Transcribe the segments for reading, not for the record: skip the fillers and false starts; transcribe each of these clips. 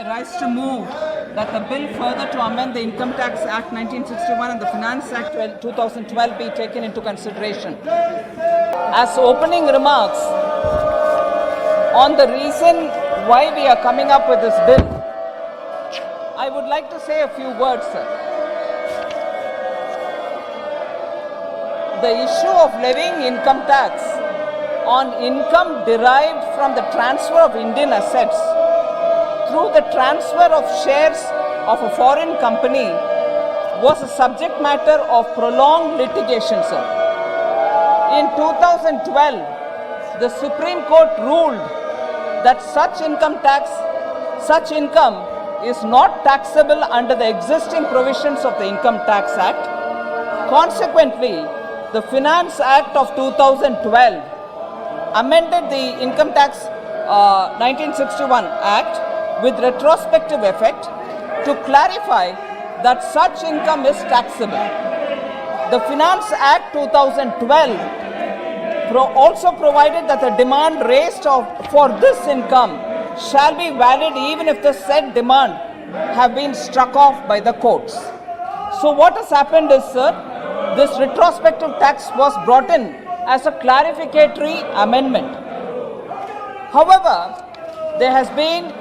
rise to move that the bill further to amend the Income Tax Act 1961 and the Finance Act 2012 be taken into consideration. As opening remarks on the reason why we are coming up with this bill, I would like to say a few words, sir. The issue of levying income tax on income derived from the transfer of Indian assets through the transfer of shares of a foreign company was a subject matter of prolonged litigation, sir. In 2012, the Supreme Court ruled that such income is not taxable under the existing provisions of the Income Tax Act. Consequently, the Finance Act of 2012 amended the Income Tax 1961 Act with retrospective effect to clarify that such income is taxable. The Finance Act 2012 also provided that the demand raised for this income shall be valid even if the said demand have been struck off by the courts. So what has happened is, sir, this retrospective tax was brought in as a clarificatory amendment. However, there has been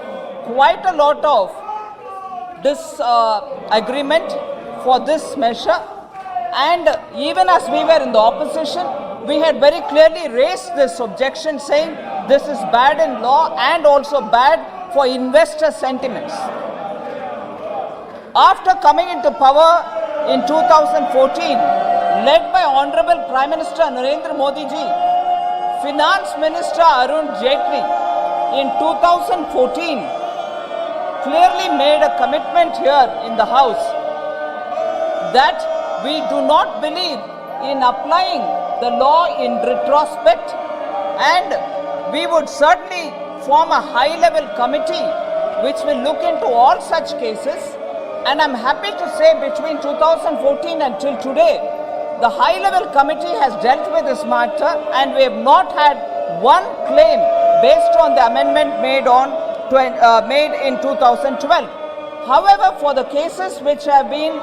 quite a lot of disagreement for this measure, and even as we were in the opposition, we had very clearly raised this objection, saying this is bad in law and also bad for investor sentiments. After coming into power in 2014, led by Honorable Prime Minister Narendra Modi ji, Finance Minister Arun Jaitley in 2014 clearly made a commitment here in the House that we do not believe in applying the law in retrospect, and we would certainly form a high-level committee which will look into all such cases. And I'm happy to say between 2014 until today, the high-level committee has dealt with this matter, and we have not had one claim based on the amendment made in 2012. However, for the cases which have been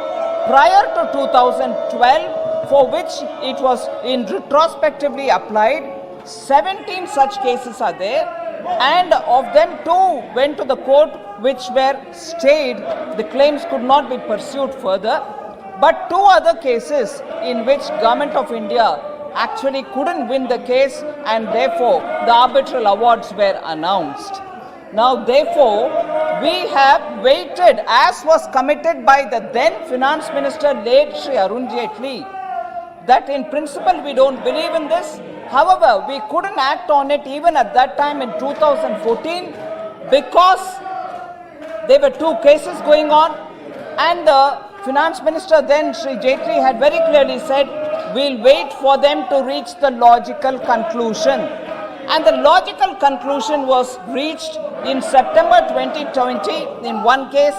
prior to 2012, for which it was in retrospectively applied, 17 such cases are there, and of them 2 went to the court which were stayed. The claims could not be pursued further. But 2 other cases in which Government of India actually couldn't win the case, and therefore the arbitral awards were announced. Now therefore, we have waited, as was committed by the then Finance Minister late Shri Arun Jaitley, that in principle we don't believe in this. However, we couldn't act on it even at that time in 2014 because there were 2 cases going on, and the Finance Minister then, Shri Jaitley, had very clearly said, we'll wait for them to reach the logical conclusion. And the logical conclusion was reached in September 2020 in one case,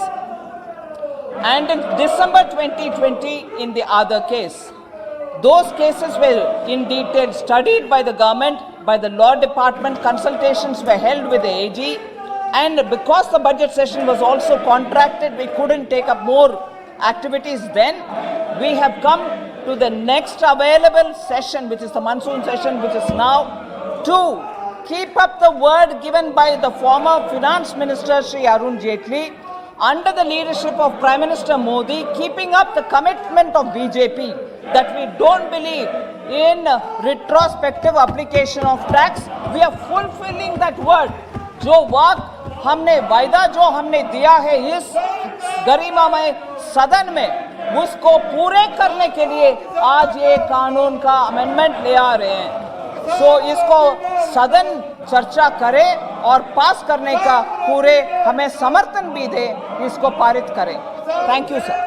and in December 2020 in the other case. Those cases were in detail studied by the government, by the law department. Consultations were held with the AG, and because the budget session was also contracted, we couldn't take up more activities then. We have come to the next available session, which is the monsoon session, which is now, to keep up the word given by the former Finance Minister Shri Arun Jaitley under the leadership of Prime Minister Modi, keeping up the commitment of BJP that we don't believe in retrospective application of tax. We are fulfilling that word. जो वायदा जो हमने दिया है इस गरिमामय सदन में, उसको पूरे करने के लिए आज ये कानून का अमेंडमेंट ले आ रहे हैं. सो इसको सदन चर्चा करे और पास करने का पूरे हमें समर्थन भी दे, इसको पारित करें. Thank you sir.